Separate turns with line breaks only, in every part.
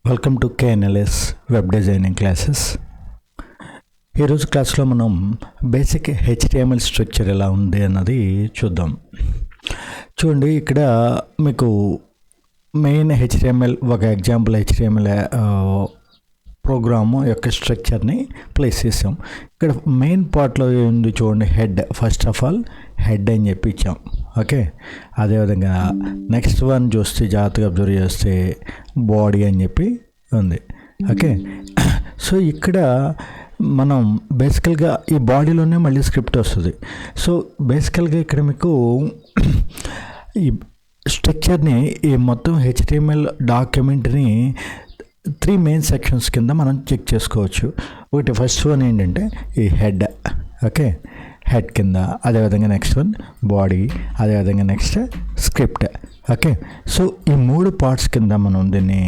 Welcome to KNLS web designing classes. ఈరోజు క్లాస్లో మనం బేసిక్ HTML స్ట్రక్చర్ ఎలా ఉంది అన్నది చూద్దాం. చూడండి, ఇక్కడ మీకు మెయిన్ HTML ఒక ఎగ్జాంపుల్ HTML ప్రోగ్రాము యొక్క స్ట్రక్చర్ని ప్లేస్ చేసాం. ఇక్కడ మెయిన్ పార్ట్లో ఉంది చూడండి, head. First of all head అని చెప్పి ఇచ్చాం. ఓకే, అదేవిధంగా నెక్స్ట్ వన్ చూస్తే జాగ్రత్తగా అబ్జర్వ్ చేస్తే బాడీ అని చెప్పి ఉంది. ఓకే, సో ఇక్కడ మనం బేసికల్గా ఈ బాడీలోనే మళ్ళీ స్క్రిప్ట్ వస్తుంది. సో బేసికల్గా ఇక్కడ మీకు ఈ స్ట్రక్చర్ని, ఈ మొత్తం HTML డాక్యుమెంట్ని 3 మెయిన్ సెక్షన్స్ కింద మనం చెక్ చేసుకోవచ్చు. ఒకటి ఫస్ట్ వన్ ఏంటంటే ఈ హెడ్. ఓకే, హెడ్ కింద, అదేవిధంగా నెక్స్ట్ వన్ బాడీ, అదేవిధంగా నెక్స్ట్ స్క్రిప్ట్. ఓకే, సో ఈ 3 పార్ట్స్ కింద మనం దీన్ని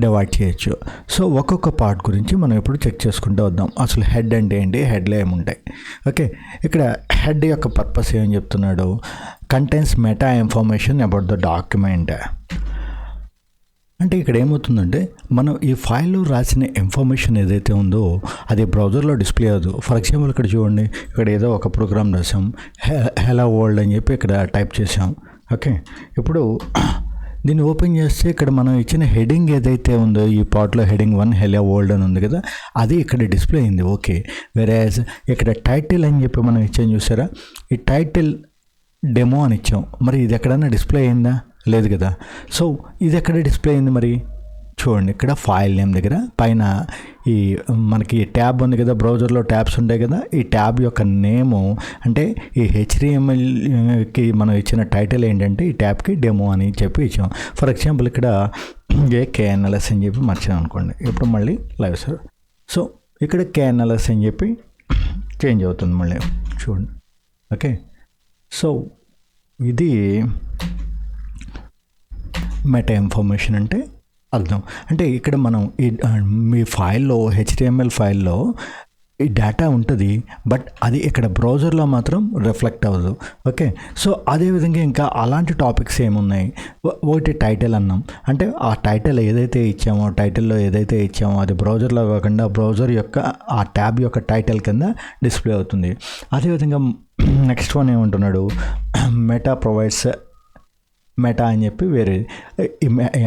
డివైడ్ చేయొచ్చు. సో ఒక్కొక్క పార్ట్ గురించి మనం ఇప్పుడు చెక్ చేసుకుంటూ వద్దాం. అసలు హెడ్ అంటే ఏంటి, హెడ్లో ఏముంటాయి. ఓకే, ఇక్కడ హెడ్ యొక్క పర్పస్ ఏమని చెప్తున్నాడు, contains meta information about the document. అంటే ఇక్కడ ఏమవుతుందంటే, మనం ఈ ఫైల్లో రాసిన ఇన్ఫర్మేషన్ ఏదైతే ఉందో అది బ్రౌజర్లో డిస్ప్లే అవ్వదు. ఫర్ ఎగ్జాంపుల్ ఇక్కడ చూడండి, ఇక్కడ ఏదో ఒక ప్రోగ్రామ్ రాసాం, హెలో వరల్డ్ అని చెప్పి ఇక్కడ టైప్ చేసాం. ఓకే, ఇప్పుడు దీన్ని ఓపెన్ చేస్తే ఇక్కడ మనం ఇచ్చిన హెడింగ్ ఏదైతే ఉందో, ఈ పార్ట్లో హెడింగ్ 1 హెలో వరల్డ్ అని ఉంది కదా, అది ఇక్కడ డిస్ప్లే అయింది. ఓకే, వేరేజ్ ఇక్కడ టైటిల్ అని చెప్పి మనం ఇచ్చాం చూసారా, ఈ టైటిల్ డెమో అని ఇచ్చాం. మరి ఇది ఎక్కడన్నా డిస్ప్లే అయిందా? లేదు కదా. సో ఇది ఎక్కడ డిస్ప్లే అయింది మరి చూడండి, ఇక్కడ ఫైల్ నేమ్ దగ్గర పైన ఈ మనకి ట్యాబ్ ఉంది కదా, బ్రౌజర్లో ట్యాబ్స్ ఉంటాయి కదా, ఈ ట్యాబ్ యొక్క నేము అంటే ఈ HTMLకి మనం ఇచ్చిన టైటిల్ ఏంటంటే ఈ ట్యాబ్కి డెమో అని చెప్పి ఇచ్చాం. ఫర్ ఎగ్జాంపుల్ ఇక్కడ KNLS అని చెప్పి మర్చాం అనుకోండి, ఇప్పుడు మళ్ళీ లైవ్ సార్. సో ఇక్కడ KNLS అని చెప్పి చేంజ్ అవుతుంది మళ్ళీ చూడండి. ఓకే, సో ఇది మెటా ఇన్ఫర్మేషన్ అంటే అర్థం. అంటే ఇక్కడ మనం ఈ మీ ఫైల్లో, HTML ఫైల్లో ఈ డేటా ఉంటుంది, బట్ అది ఇక్కడ బ్రౌజర్లో మాత్రం రిఫ్లెక్ట్ అవ్వదు. ఓకే, సో అదేవిధంగా ఇంకా అలాంటి టాపిక్స్ ఏమున్నాయి, ఒకటి టైటిల్ అన్నాం. అంటే ఆ టైటిల్ ఏదైతే ఇచ్చామో, టైటిల్లో ఏదైతే ఇచ్చామో అది బ్రౌజర్లో కాకుండా బ్రౌజర్ యొక్క ఆ ట్యాబ్ యొక్క టైటిల్ కింద డిస్ప్లే అవుతుంది. అదేవిధంగా నెక్స్ట్ వన్ ఏమంటున్నాడు, మెటా ప్రొవైడ్స్ మెటా అని చెప్పి వేరే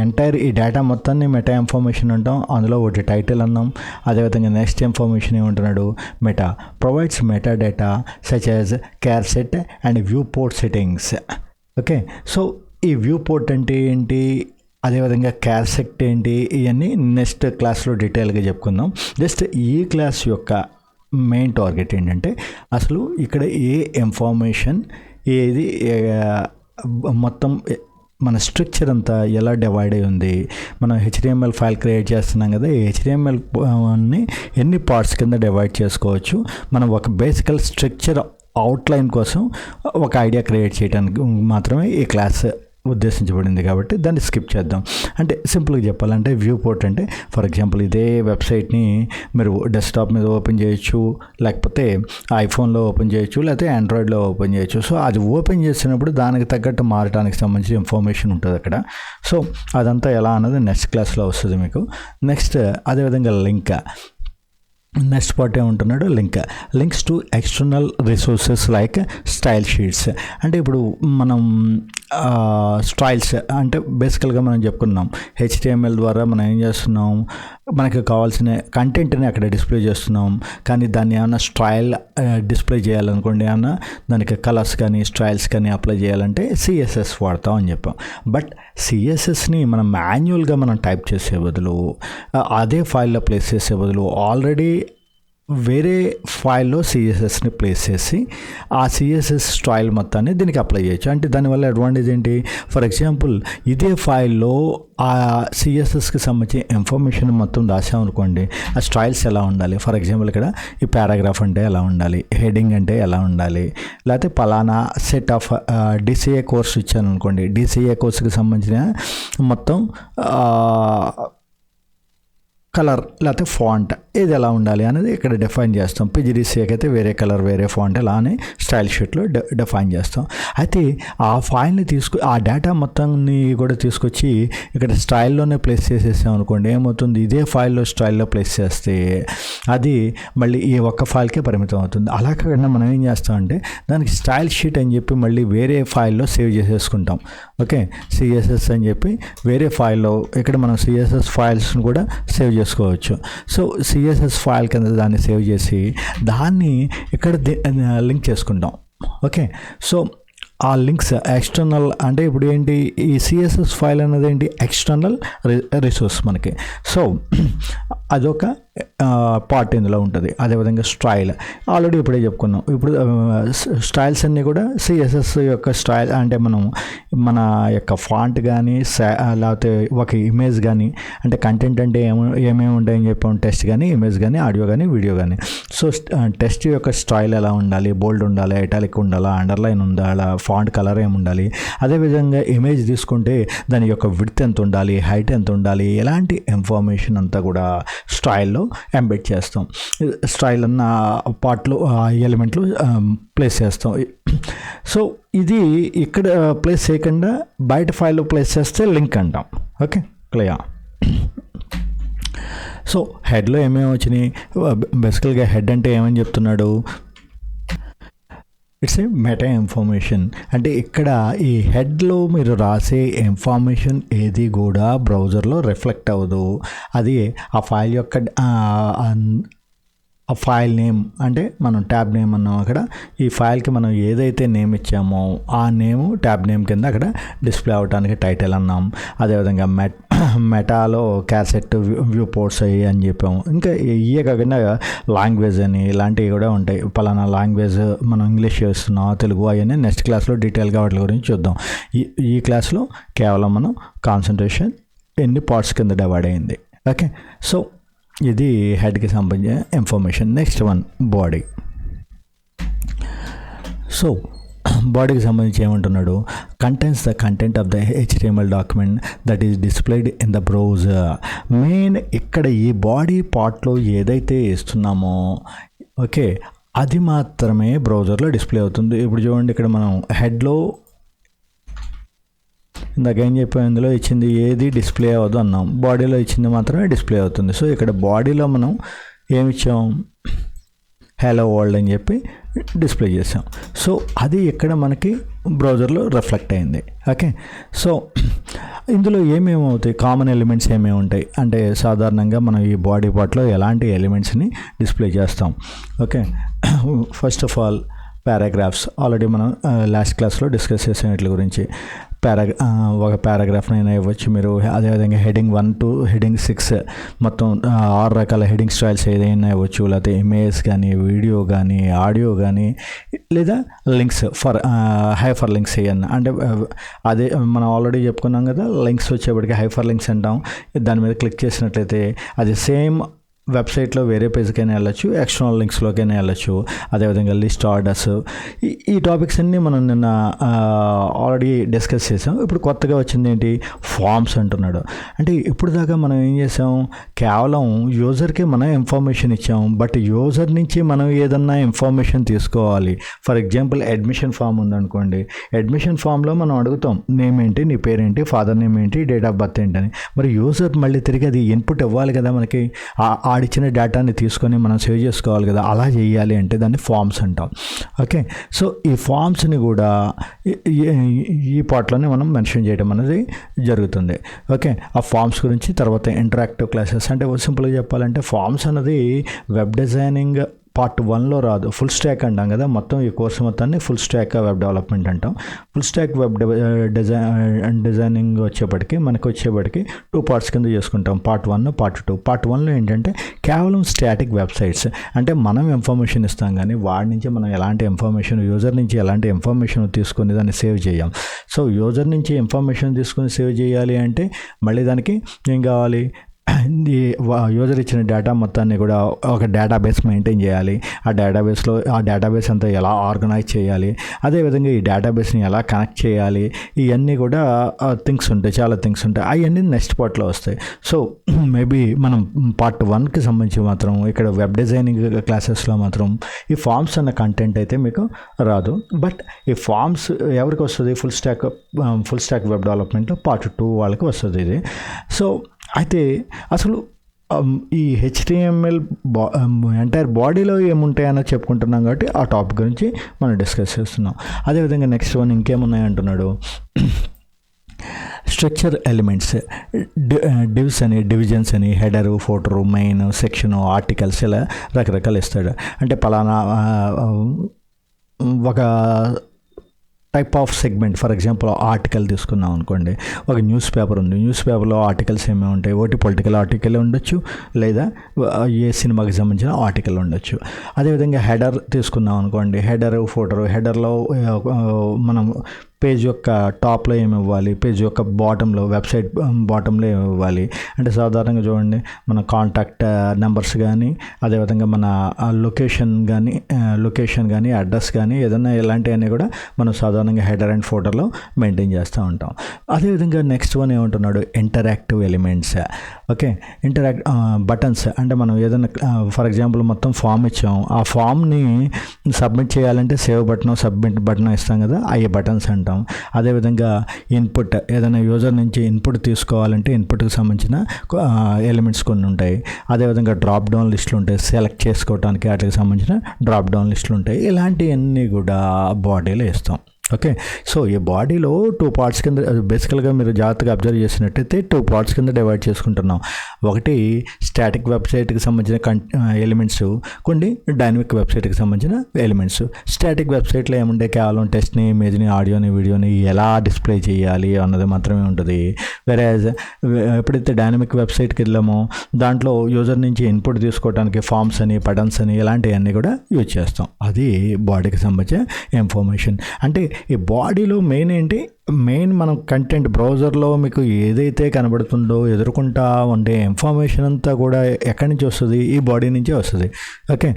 ఎంటైర్ ఈ డేటా మొత్తాన్ని మెటా ఇన్ఫర్మేషన్ అంటాం. అందులో ఒకటి టైటిల్ అన్నాం. అదేవిధంగా నెక్స్ట్ ఇన్ఫర్మేషన్ ఏమంటున్నాడు, meta provides metadata such as charset and viewport settings. Okay, so ఈ వ్యూ పోర్ట్ అంటే ఏంటి, అదేవిధంగా క్యార్ సెట్ ఏంటి, ఇవన్నీ నెక్స్ట్ క్లాస్లో డీటెయిల్గా చెప్పుకుందాం. జస్ట్ ఈ క్లాస్ యొక్క మెయిన్ టార్గెట్ ఏంటంటే, అసలు ఇక్కడ ఏ ఇన్ఫర్మేషన్ ఏది, మొత్తం మన స్ట్రక్చర్ అంతా ఎలా డివైడ్ అయి ఉంది. మనం HTML ఫైల్ క్రియేట్ చేస్తున్నాం కదా, ఈ HTMLని ఎన్ని పార్ట్స్ కింద డివైడ్ చేసుకోవచ్చు. మనం ఒక బేసికల్ స్ట్రక్చర్ అవుట్లైన్ కోసం ఒక ఐడియా క్రియేట్ చేయడానికి మాత్రమే ఈ క్లాస్ ఉద్దేశించబడింది, కాబట్టి దాన్ని స్కిప్ చేద్దాం. అంటే సింపుల్గా చెప్పాలంటే వ్యూ పోర్ట్ అంటే, ఫర్ ఎగ్జాంపుల్ ఇదే వెబ్సైట్ని మీరు డెస్క్టాప్ మీద ఓపెన్ చేయొచ్చు, లేకపోతే ఐఫోన్లో ఓపెన్ చేయొచ్చు, లేకపోతే ఆండ్రాయిడ్లో ఓపెన్ చేయొచ్చు. సో అది ఓపెన్ చేసినప్పుడు దానికి తగ్గట్టు మారడానికి సంబంధించిన ఇన్ఫర్మేషన్ ఉంటుంది అక్కడ. సో అదంతా ఎలా అన్నది నెక్స్ట్ క్లాస్లో వస్తుంది మీకు. నెక్స్ట్ అదేవిధంగా లింక్, నెక్స్ట్ పార్ట్ ఏమంటున్నాడు, links to external resources like style sheets. అంటే ఇప్పుడు మనం స్టైల్స్ అంటే బేసికల్గా మనం చెప్పుకున్నాం, HTML ద్వారా మనం ఏం చేస్తున్నాం, మనకు కావాల్సిన కంటెంట్ని అక్కడ డిస్ప్లే చేస్తున్నాం. కానీ దాన్ని ఏమన్నా స్టైల్ డిస్ప్లే చేయాలనుకోండి, ఏమన్నా దానికి కలర్స్ కానీ స్టైల్స్ కానీ అప్లై చేయాలంటే CSS వాడతాం అని చెప్పాం. బట్ CSSని మనం మాన్యువల్గా మనం టైప్ చేసే బదులు, అదే ఫైల్లో ప్లేస్ చేసే బదులు ఆల్రెడీ వేరే ఫైల్లో CSSని ప్లేస్ చేసి ఆ CSS స్టైల్ మొత్తాన్ని దీనికి అప్లై చేయొచ్చు. అంటే దానివల్ల అడ్వాంటేజ్ ఏంటి, ఫర్ ఎగ్జాంపుల్ ఇదే ఫైల్లో ఆ CSSకి సంబంధించి ఇన్ఫర్మేషన్ మొత్తం దాచామనుకోండి, ఆ స్టైల్స్ ఎలా ఉండాలి, ఫర్ ఎగ్జాంపుల్ ఇక్కడ ఈ పారాగ్రాఫ్ అంటే ఎలా ఉండాలి, హెడింగ్ అంటే ఎలా ఉండాలి, లేకపోతే పలానా సెట్ ఆఫ్ DCA కోర్స్ ఇచ్చాను అనుకోండి, DCA కోర్సుకి సంబంధించిన మొత్తం కలర్ లేకపోతే ఫాంట్ ఇది ఎలా ఉండాలి అనేది ఇక్కడ డిఫైన్ చేస్తాం. పిజిడిసికి అయితే వేరే కలర్ వేరే ఫాంట్ అలానే స్టైల్ షీట్లో డిఫైన్ చేస్తాం. అయితే ఆ ఫైల్ని ఆ డేటా మొత్తాన్ని కూడా తీసుకొచ్చి ఇక్కడ స్టైల్లోనే ప్లేస్ చేసేసాం అనుకోండి, ఏమవుతుంది, ఇదే ఫైల్లో స్టైల్లో ప్లేస్ చేస్తే అది మళ్ళీ ఈ ఒక్క ఫైల్కే పరిమితం అవుతుంది. అలా కాకుండా మనం ఏం చేస్తామంటే దానికి స్టైల్ షీట్ అని చెప్పి మళ్ళీ వేరే ఫైల్లో సేవ్ చేసేసుకుంటాం. ఓకే, సిఎస్ఎస్ అని చెప్పి వేరే ఫైల్లో ఇక్కడ మనం సిఎస్ఎస్ ఫైల్స్ని కూడా సేవ్ చేసుకోవచ్చు. సో సిఎస్ఎస్ ఫైల్ కింద దాన్ని సేవ్ చేసి దాన్ని ఇక్కడ లింక్ చేసుకుంటాం. ఓకే, సో ఆ లింక్స్ ఎక్స్టర్నల్ అంటే ఇప్పుడు ఏంటి, ఈ సిఎస్ఎస్ ఫైల్ అనేది ఏంటి, ఎక్స్టర్నల్ రిసోర్స్ మనకి. సో అదొక పార్ట్ ఇందులో ఉంటుంది. అదేవిధంగా స్టైల్ ఆల్రెడీ ఇప్పుడే చెప్పుకున్నాం. ఇప్పుడు స్టైల్స్ అన్నీ కూడా సిఎస్ఎస్ యొక్క స్టైల్ అంటే మనం మన యొక్క ఫాంట్ కానీ లేకపోతే ఒక ఇమేజ్ కానీ అంటే కంటెంట్ అంటే ఏమేమి ఉంటాయని చెప్పాం, టెక్స్ట్ కానీ ఇమేజ్ కానీ ఆడియో కానీ వీడియో కానీ. సో టెక్స్ట్ యొక్క స్టైల్ ఎలా ఉండాలి, బోల్డ్ ఉండాలి, ఇటాలిక్ ఉండాలా, అండర్లైన్ ఉండాలా, ఫాంట్ కలర్ ఏమి ఉండాలి. అదేవిధంగా ఇమేజ్ తీసుకుంటే దాని యొక్క విడ్త్ ఎంత ఉండాలి, హైట్ ఎంత ఉండాలి, ఎలాంటి ఇన్ఫర్మేషన్ అంతా కూడా స్టైల్లో ఎంబెడ్ చేస్తాం. స్టైల్ అన్న పార్ట్లో ఎలిమెంట్లు ప్లేస్ చేస్తాం. సో ఇది ఇక్కడ ప్లేస్ చేయకుండా బయట ఫైల్లో ప్లేస్ చేస్తే లింక్ అంటాం. Okay, clear. సో హెడ్లో ఏమేమి వచ్చినాయి, బేసికల్గా హెడ్ అంటే ఏమని చెప్తున్నాడు, ఇట్స్ ఏ మెటా ఇన్ఫర్మేషన్. అంటే ఇక్కడ ఈ హెడ్లో మీరు రాసే ఇన్ఫర్మేషన్ ఏది కూడా బ్రౌజర్లో రిఫ్లెక్ట్ అవ్వదు. అది ఆ ఫైల్ యొక్క ఆ ఫైల్ నేమ్ అంటే మనం ట్యాబ్ నేమ్ అన్నాం. అక్కడ ఈ ఫైల్కి మనం ఏదైతే నేమ్ ఇచ్చామో ఆ నేము ట్యాబ్ నేమ్ కింద అక్కడ డిస్ప్లే అవ్వడానికి టైటిల్ అన్నాం. అదేవిధంగా మెటాలో క్యాసెట్ వ్యూ పోర్ట్స్ అయ్యి అని చెప్పాము. ఇంకా ఇవే కాకుండా లాంగ్వేజ్ అని ఇలాంటివి కూడా ఉంటాయి. పలానా లాంగ్వేజ్ మనం ఇంగ్లీష్ చేస్తున్నాం, తెలుగు, అవన్నీ నెక్స్ట్ క్లాస్లో డీటెయిల్గా వాటి గురించి చూద్దాం. ఈ క్లాస్లో కేవలం మనం కాన్సన్ట్రేషన్ ఎన్ని పార్ట్స్ కింద డివైడ్ అయింది. ఓకే, సో ఇది హెడ్కి సంబంధించిన information. Next one body. So బాడీకి సంబంధించి ఏమంటున్నాడు, contains the content of the HTML document that is displayed in the browser. Main ఇక్కడ ఈ బాడీ పార్ట్లో ఏదైతే ఇస్తున్నామో ఓకే అది మాత్రమే బ్రౌజర్లో డిస్ప్లే అవుతుంది. ఇప్పుడు చూడండి, ఇక్కడ మనం హెడ్లో ఇందాక ఏం చెప్పాం, ఇందులో ఇచ్చింది ఏది డిస్ప్లే అవ్వదు అన్నాం, బాడీలో ఇచ్చింది మాత్రమే డిస్ప్లే అవుతుంది. సో ఇక్కడ బాడీలో మనం ఏమిచ్చాం, హలో వరల్డ్ అని చెప్పి డిస్ప్లే చేసాం. సో అది ఇక్కడ మనకి బ్రౌజర్లో రిఫ్లెక్ట్ అయింది. ఓకే, సో ఇందులో ఏమేమి అవుతాయి, కామన్ ఎలిమెంట్స్ ఏమేమి ఉంటాయి అంటే సాధారణంగా మనం ఈ బాడీ పార్ట్లో ఎలాంటి ఎలిమెంట్స్ని డిస్ప్లే చేస్తాం. Okay, first of all paragraphs already మనం లాస్ట్ క్లాస్లో డిస్కస్ చేసాం వీటి గురించి. ఒక పారాగ్రాఫ్నైనా ఇవ్వచ్చు మీరు. అదేవిధంగా హెడింగ్ 1 to హెడింగ్ 6 మొత్తం 6 రకాల హెడింగ్ స్టైల్స్ ఏదైనా ఇవ్వచ్చు. లేకపోతే ఇమేజ్ కానీ, వీడియో కానీ, ఆడియో కానీ, లేదా లింక్స్ హైఫర్ లింక్స్ ఏమన్నా అంటే అదే మనం ఆల్రెడీ చెప్పుకున్నాం కదా, లింక్స్ వచ్చేప్పటికి హైఫర్ లింక్స్ అంటాం. దాని మీద క్లిక్ చేసినట్లయితే అది సేమ్ వెబ్సైట్లో వేరే పేజ్కైనా వెళ్ళచ్చు, ఎక్స్టర్నల్ లింక్స్లోకైనా వెళ్ళచ్చు. అదేవిధంగా లిస్ట్ ఆర్డర్స్, ఈ టాపిక్స్ అన్నీ మనం నిన్న ఆల్రెడీ డిస్కస్ చేసాం. ఇప్పుడు కొత్తగా వచ్చింది ఏంటి, ఫామ్స్ అంటున్నాడు. అంటే ఇప్పుడు దాకా మనం ఏం చేసాం, కేవలం యూజర్కి మనం ఇన్ఫర్మేషన్ ఇచ్చాం. బట్ యూజర్ నుంచి మనం ఏదన్నా ఇన్ఫర్మేషన్ తీసుకోవాలి. ఫర్ ఎగ్జాంపుల్ అడ్మిషన్ ఫామ్ ఉందనుకోండి, అడ్మిషన్ ఫామ్లో మనం అడుగుతాం నేమ్ ఏంటి, నీ పేరేంటి, ఫాదర్ నేమ్ ఏంటి, డేట్ ఆఫ్ బర్త్ ఏంటని. మరి యూజర్ మళ్ళీ తిరిగి అది ఇన్పుట్ ఇవ్వాలి కదా, మనకి ఆడిచ్చిన డేటాని తీసుకొని మనం సేవ్ చేసుకోవాలి కదా. అలా చేయాలి అంటే దాన్ని ఫామ్స్ అంటాం. ఓకే, సో ఈ ఫామ్స్ని కూడా ఈ పార్ట్లోనే మనం మెన్షన్ చేయడం అనేది జరుగుతుంది. ఓకే, ఆ ఫామ్స్ గురించి తర్వాత ఇంటరాక్టివ్ క్లాసెస్. అంటే సింపుల్గా చెప్పాలంటే ఫామ్స్ అన్నది వెబ్ డిజైనింగ్ పార్ట్ 1లో రాదు, ఫుల్ స్టాక్ అంటాం కదా. మొత్తం ఈ కోర్సు మొత్తాన్ని ఫుల్ స్టాక్ వెబ్ డెవలప్మెంట్ అంటాం. ఫుల్ స్టాక్ వెబ్ డిజైనింగ్ వచ్చేప్పటికి మనకు 2 పార్ట్స్ కింద చేసుకుంటాం, పార్ట్ 1, పార్ట్ 2. పార్ట్ 1లో ఏంటంటే కేవలం స్టాటిక్ వెబ్సైట్స్, అంటే మనం ఇన్ఫర్మేషన్ ఇస్తాం కానీ వాడి నుంచి మనం ఎలాంటి ఇన్ఫర్మేషన్, యూజర్ నుంచి ఎలాంటి ఇన్ఫర్మేషన్ తీసుకొని దాన్ని సేవ్ చేయం. సో యూజర్ నుంచి ఇన్ఫర్మేషన్ తీసుకొని సేవ్ చేయాలి అంటే మళ్ళీ దానికి ఏం కావాలి, యూజర్ ఇచ్చిన డేటా మొత్తాన్ని కూడా ఒక డేటాబేస్ మెయింటైన్ చేయాలి. ఆ డేటాబేస్ అంతా ఎలా ఆర్గనైజ్ చేయాలి, అదేవిధంగా ఈ డేటాబేస్ని ఎలా కనెక్ట్ చేయాలి, ఇవన్నీ కూడా థింగ్స్ ఉంటాయి, చాలా థింగ్స్ ఉంటాయి. అవన్నీ నెక్స్ట్ పార్ట్లో వస్తాయి. సో మేబీ మనం పార్ట్ 1కి సంబంధించి మాత్రం ఇక్కడ వెబ్ డిజైనింగ్ క్లాసెస్లో మాత్రం ఈ ఫార్మ్స్ అన్న కంటెంట్ అయితే మీకు రాదు. బట్ ఈ ఫార్మ్స్ ఎవరికి వస్తుంది? ఫుల్ స్టాక్ వెబ్ డెవలప్మెంట్లో పార్ట్ 2 వాళ్ళకి వస్తుంది ఇది. సో అయితే అసలు ఈ HTML ఎంటైర్ బాడీలో ఏముంటాయని చెప్పుకుంటున్నాం కాబట్టి ఆ టాపిక్ గురించి మనం డిస్కస్ చేస్తున్నాం. అదేవిధంగా నెక్స్ట్ వన్ ఇంకేమున్నాయి అంటున్నాడు. స్ట్రక్చర్ ఎలిమెంట్స్, డివ్స్ అని, డివిజన్స్ అని, హెడరు, ఫోటరు, మెయిన్, సెక్షను, ఆర్టికల్స్ ఇలా రకరకాలు ఇస్తాడు. అంటే పలానా ఒక type of segment, for example article తీసుకున్నాం అనుకోండి. ఒక న్యూస్ పేపర్ ఉంది, న్యూస్ పేపర్లో ఆర్టికల్స్ ఏమేమి ఉంటాయి? ఒకటి పొలిటికల్ ఆర్టికల్ ఉండొచ్చు, లేదా ఏ సినిమాకి సంబంధించిన ఆర్టికల్ ఉండొచ్చు. అదేవిధంగా హెడర్ తీసుకున్నాం అనుకోండి, హెడరు, ఫోటరు. హెడర్లో మనం పేజ్ యొక్క టాప్లో ఏమి ఇవ్వాలి, పేజ్ యొక్క బాటంలో, వెబ్సైట్ బాటంలో ఏమి ఇవ్వాలి అంటే సాధారణంగా చూడండి, మన కాంటాక్ట్ నెంబర్స్ కానీ, అదేవిధంగా మన లొకేషన్ కానీ అడ్రస్ కానీ ఏదైనా ఇలాంటివన్నీ కూడా మనం సాధారణంగా హెడర్ అండ్ ఫోటోలో మెయింటైన్ చేస్తూ ఉంటాం. అదేవిధంగా నెక్స్ట్ వన్ ఏమంటున్నాడు, ఇంటరాక్టివ్ ఎలిమెంట్స్. ఓకే, బటన్స్ అంటే మనం ఏదైనా ఫర్ ఎగ్జాంపుల్ మొత్తం ఫామ్ ఇచ్చాం, ఆ ఫామ్ని సబ్మిట్ చేయాలంటే సేవ్ బటన్, సబ్మిట్ బటన్ ఇస్తాం కదా, అయ్యే బటన్స్ అంటాం. అదేవిధంగా ఇన్పుట్, ఏదైనా యూజర్ నుంచి ఇన్పుట్ తీసుకోవాలంటే ఇన్పుట్కి సంబంధించిన ఎలిమెంట్స్ కొన్ని ఉంటాయి. అదేవిధంగా డ్రాప్ డౌన్ లిస్టులు ఉంటాయి, సెలెక్ట్ చేసుకోవడానికి వాటికి సంబంధించిన డ్రాప్ డౌన్ లిస్టులు ఉంటాయి. ఇలాంటివన్నీ కూడా బాడీలో ఇస్తాం. ఓకే, సో ఈ బాడీలో 2 పార్ట్స్ కింద బేసికల్గా మీరు జాగ్రత్తగా అబ్జర్వ్ చేసినట్టయితే 2 పార్ట్స్ కింద డివైడ్ చేసుకుంటున్నాం. ఒకటి స్టాటిక్ వెబ్సైట్కి సంబంధించిన ఎలిమెంట్స్, కొన్ని డైనమిక్ వెబ్సైట్కి సంబంధించిన ఎలిమెంట్స్. స్టాటిక్ వెబ్సైట్లో ఏముంటే కేవలం టెక్స్ట్ని, ఇమేజ్ని, ఆడియోని, వీడియోని ఎలా డిస్ప్లే చేయాలి అన్నది మాత్రమే ఉంటుంది. వెరాజ్ ఎప్పుడైతే డైనమిక్ వెబ్సైట్కి వెళ్ళామో దాంట్లో యూజర్ నుంచి ఇన్పుట్ తీసుకోవడానికి ఫామ్స్ అని, బటన్స్ అని ఇలాంటివన్నీ కూడా యూజ్ చేస్తాం. అది బాడీకి సంబంధించిన ఇన్ఫర్మేషన్. అంటే ఈ బాడీలో మెయిన్ మనం కంటెంట్ బ్రౌజర్లో మీకు ఏదైతే కనబడుతుందో ఎదుర్కొంటా ఉండే ఇన్ఫర్మేషన్ అంతా కూడా ఎక్కడి నుంచి వస్తుంది? ఈ బాడీ నుంచే వస్తుంది. ఓకే,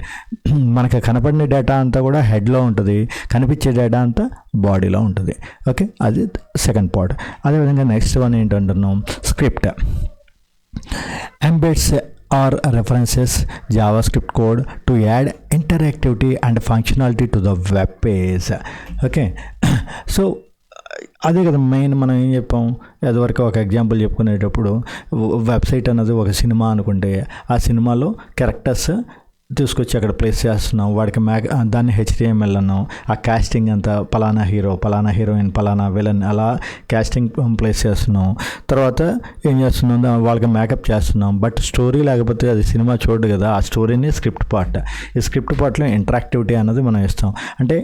మనకి కనపడిన డేటా అంతా కూడా హెడ్లో ఉంటుంది, కనిపించే డేటా అంతా బాడీలో ఉంటుంది. ఓకే, అది సెకండ్ పార్ట్. అదేవిధంగా నెక్స్ట్ వన్ ఏంటంటున్నాం, script. Embeds or references JavaScript code to add interactivity and functionality to the web page. Okay, so అదే కదా మెయిన్. మనం ఏం చెప్పాం, అదివరకు ఒక ఎగ్జాంపుల్ చెప్పుకునేటప్పుడు వెబ్సైట్ అన్నది ఒక సినిమా అనుకుంటే ఆ సినిమాలో క్యారెక్టర్స్ తీసుకొచ్చి అక్కడ ప్లేస్ చేస్తున్నాం, వాడికి దాన్ని HTML అన్నాం. ఆ కాస్టింగ్ అంతా పలానా హీరో, పలానా హీరోయిన్, పలానా విలన్ అలా కాస్టింగ్ ప్లేస్ చేస్తున్నాం. తర్వాత ఏం చేస్తున్నాం, వాళ్ళకి మేకప్ చేస్తున్నాం. బట్ స్టోరీ లేకపోతే అది సినిమా చూడదు కదా, ఆ స్టోరీని స్క్రిప్ట్ పార్ట్. ఈ స్క్రిప్ట్ పార్ట్లో ఇంటరాక్టివిటీ అన్నది మనం ఇస్తాం. అంటే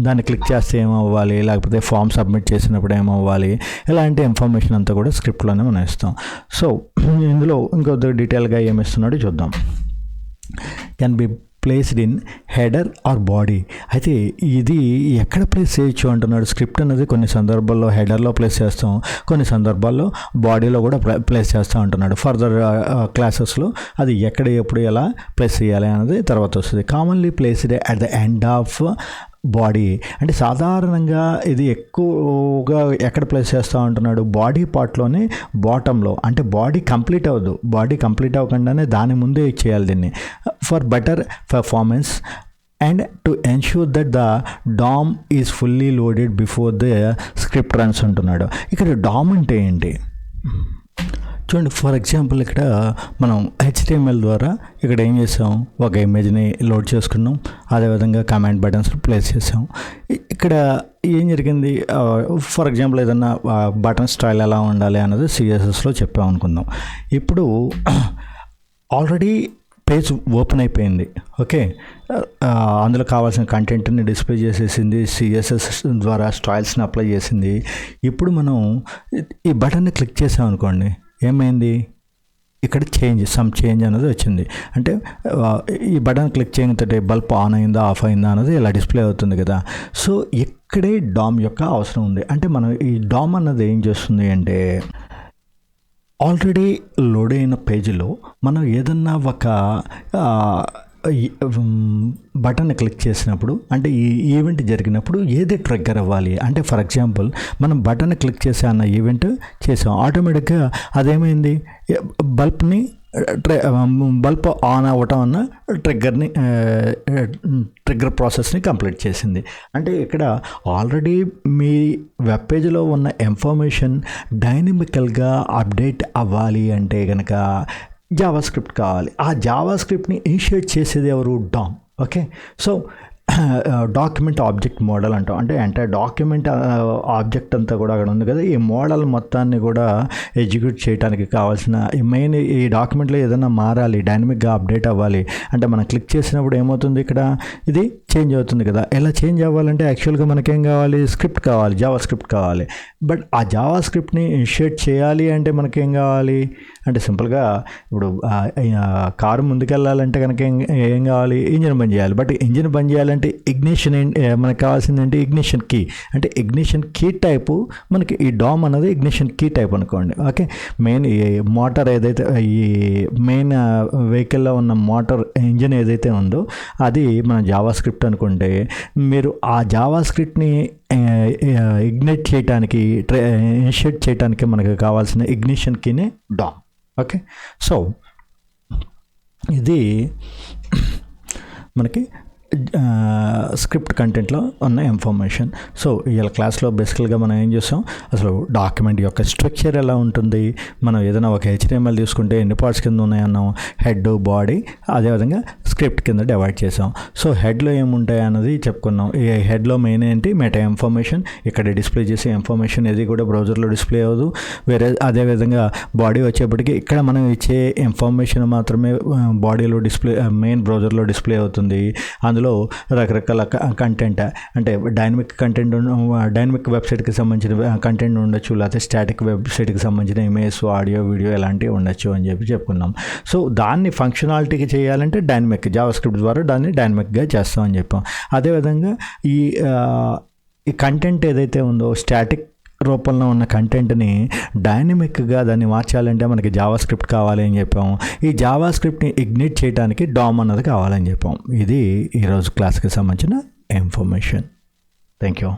దాన్ని క్లిక్ చేస్తే ఏమవ్వాలి, లేకపోతే ఫామ్ సబ్మిట్ చేసినప్పుడు ఏమవ్వాలి, ఇలాంటి ఇన్ఫర్మేషన్ అంతా కూడా స్క్రిప్ట్లోనే మనం ఇస్తాం. సో ఇందులో ఇంకొద్దిగా డీటెయిల్గా ఏమి ఇస్తున్నాడో చూద్దాం. can be placed in header or body. అయితే ఇది ఎక్కడ ప్లేస్ చేయొచ్చు అంటున్నాడు. స్క్రిప్ట్ అనేది కొన్ని సందర్భాల్లో హెడర్లో ప్లేస్ చేస్తాం, కొన్ని సందర్భాల్లో బాడీలో కూడా ప్లేస్ చేస్తాం అంటున్నాడు. ఫర్దర్ క్లాసెస్లో అది ఎక్కడ, ఎప్పుడు, ఎలా ప్లేస్ చేయాలి అనేది తర్వాత వస్తుంది. Commonly placed at the end of body. అంటే సాధారణంగా ఇది ఎక్కువగా ఎక్కడ ప్లేస్ చేస్తూ ఉంటున్నాడు, బాడీ పార్ట్లోనే బాటంలో. అంటే బాడీ కంప్లీట్ అవ్వదు, బాడీ కంప్లీట్ అవ్వకుండానే దాని ముందే ఇచ్చేయాలి దీన్ని. For better performance and to ensure that the DOM is fully loaded before the script runs అంటున్నాడు. ఇక్కడ డామ్ అంటే ఏంటి చూడండి. ఫర్ ఎగ్జాంపుల్ ఇక్కడ మనం HTML ద్వారా ఇక్కడ ఏం చేసాం, ఒక ఇమేజ్ని లోడ్ చేసుకున్నాం, అదేవిధంగా కమాండ్ బటన్స్ ప్లేస్ చేసాం. ఇక్కడ ఏం జరిగింది, ఫర్ ఎగ్జాంపుల్ ఏదన్నా బటన్ స్టైల్ ఎలా ఉండాలి అన్నది CSSలో చెప్పాం అనుకుందాం. ఇప్పుడు ఆల్రెడీ పేజ్ ఓపెన్ అయిపోయింది. ఓకే, అందులో కావాల్సిన కంటెంట్ని డిస్ప్లే చేసేసింది, CSS ద్వారా స్టైల్స్ని అప్లై చేసింది. ఇప్పుడు మనం ఈ బటన్ని క్లిక్ చేసాం అనుకోండి, ఏమైంది, ఇక్కడ సమ్ చేంజ్ అనేది వచ్చింది. అంటే ఈ బటన్ క్లిక్ చేయడంతో బల్బ్ ఆన్ అయిందా, ఆఫ్ అయిందా అనేది ఇలా డిస్ప్లే అవుతుంది కదా. సో ఇక్కడే డామ్ యొక్క అవసరం ఉంది. అంటే మనం ఈ డామ్ అన్నది ఏం చేస్తుంది అంటే ఆల్రెడీ లోడ్ అయిన పేజీలో మనం ఏదన్నా ఒక బటన్ క్లిక్ చేసినప్పుడు అంటే ఈ ఈవెంట్ జరిగినప్పుడు ఏది ట్రిగ్గర్ అవ్వాలి అంటే ఫర్ ఎగ్జాంపుల్ మనం బటన్ క్లిక్ చేసే అన్న ఈవెంట్ చేసాం, ఆటోమేటిక్గా అదేమైంది బల్బ్ ఆన్ అవ్వటం అన్న ట్రిగ్గర్ ప్రాసెస్ని కంప్లీట్ చేసింది. అంటే ఇక్కడ ఆల్రెడీ మీ వెబ్ పేజ్లో ఉన్న ఇన్ఫర్మేషన్ డైనమికల్గా అప్డేట్ అవ్వాలి అంటే కనుక జావా స్క్రిప్ట్ కావాలి. ఆ జావా స్క్రిప్ట్ని ఇనిషియేట్ చేసేది ఎవరు? DOM. Okay, so document object model అంటాం. అంటే ఎంటైర్ డాక్యుమెంట్ ఆబ్జెక్ట్ అంతా కూడా అక్కడ ఉంది కదా, ఈ మోడల్ మొత్తాన్ని కూడా ఎగ్జిక్యూట్ చేయడానికి కావాల్సిన మెయిన్ ఈ డాక్యుమెంట్లో ఏదైనా మారాలి, డైనమిక్గా అప్డేట్ అవ్వాలి అంటే మనం క్లిక్ చేసినప్పుడు ఏమవుతుంది, ఇక్కడ ఇది చేంజ్ అవుతుంది కదా. ఎలా చేంజ్ అవ్వాలంటే యాక్చువల్గా మనకేం కావాలి? స్క్రిప్ట్ కావాలి, జావా స్క్రిప్ట్ కావాలి. బట్ ఆ జావా స్క్రిప్ట్ని ఇనిషియేట్ చేయాలి అంటే మనకేం కావాలి అంటే సింపుల్గా ఇప్పుడు కారు ముందుకెళ్ళాలంటే కనుక ఏం కావాలి? ఇంజిన్ బంద్ చేయాలి. బట్ ఇంజిన్ బంద్ చేయాలంటే ఇగ్నిషన్ మనకు కావాల్సిందంటే ఇగ్నిషన్ కీ. అంటే ఇగ్నిషన్ కీ టైపు మనకి ఈ DOM అన్నది ఇగ్నిషన్ కీ టైప్ అనుకోండి. ఓకే, మెయిన్ ఈ మోటార్ ఏదైతే ఈ మెయిన్ వెహికల్లో ఉన్న మోటార్ ఇంజిన్ ఏదైతే ఉందో అది మన జావా స్క్రిప్ట్ అనుకుంటే, మీరు ఆ జావా స్క్రిప్ట్ని ఇగ్నైట్ చేయడానికి ఇనిషియేట్ చేయడానికి మనకు కావాల్సిన ఇగ్నిషన్ కీనే DOM. ఓకే, సో ఇది మనకి స్క్రిప్ట్ కంటెంట్లో ఉన్న ఇన్ఫర్మేషన్. సో ఇవాళ క్లాస్లో బేసికల్గా మనం ఏం చేస్తాం, అసలు డాక్యుమెంట్ యొక్క స్ట్రక్చర్ ఎలా ఉంటుంది, మనం ఏదైనా ఒక HTML తీసుకుంటే ఎన్ని పార్ట్స్ కింద ఉన్నాయన్నాం, హెడ్, బాడీ, అదేవిధంగా స్క్రిప్ట్ కింద డివైడ్ చేసాం. సో హెడ్లో ఏముంటాయి అన్నది చెప్పుకున్నాం. ఈ హెడ్లో మెయిన్ ఏంటి? మెటా ఇన్ఫర్మేషన్, ఇక్కడ డిస్ప్లే చేసే ఇన్ఫర్మేషన్ ఏది కూడా బ్రౌజర్లో డిస్ప్లే అవ్వదు. వేరే అదేవిధంగా బాడీ వచ్చేప్పటికి ఇక్కడ మనం ఇచ్చే ఇన్ఫర్మేషన్ మాత్రమే బాడీలో డిస్ప్లే మెయిన్ బ్రౌజర్లో డిస్ప్లే అవుతుంది. అందులో రకరకాల కంటెంట్ అంటే డైనమిక్ కంటెంట్, డైనమిక్ వెబ్సైట్కి సంబంధించిన కంటెంట్ ఉండొచ్చు, లేకపోతే స్టాటిక్ వెబ్సైట్కి సంబంధించిన ఇమేజ్, ఆడియో, వీడియో ఇలాంటివి ఉండొచ్చు అని చెప్పుకున్నాం. సో దాన్ని ఫంక్షనాలిటీకి చేయాలంటే డైనమిక్ జావా స్క్రిప్ట్ ద్వారా దాన్ని డైనమిక్గా చేస్తామని చెప్పాం. అదేవిధంగా ఈ కంటెంట్ ఏదైతే ఉందో స్టాటిక్ రూపంలో ఉన్న కంటెంట్ని డైనమిక్గా దాన్ని మార్చాలంటే మనకి జావా స్క్రిప్ట్ కావాలి అని చెప్పాము. ఈ జావా స్క్రిప్ట్ని ఇగ్నైట్ చేయడానికి DOM అన్నది కావాలని చెప్పాం. ఇది ఈరోజు క్లాస్కి సంబంధించిన ఇన్ఫర్మేషన్. Thank you.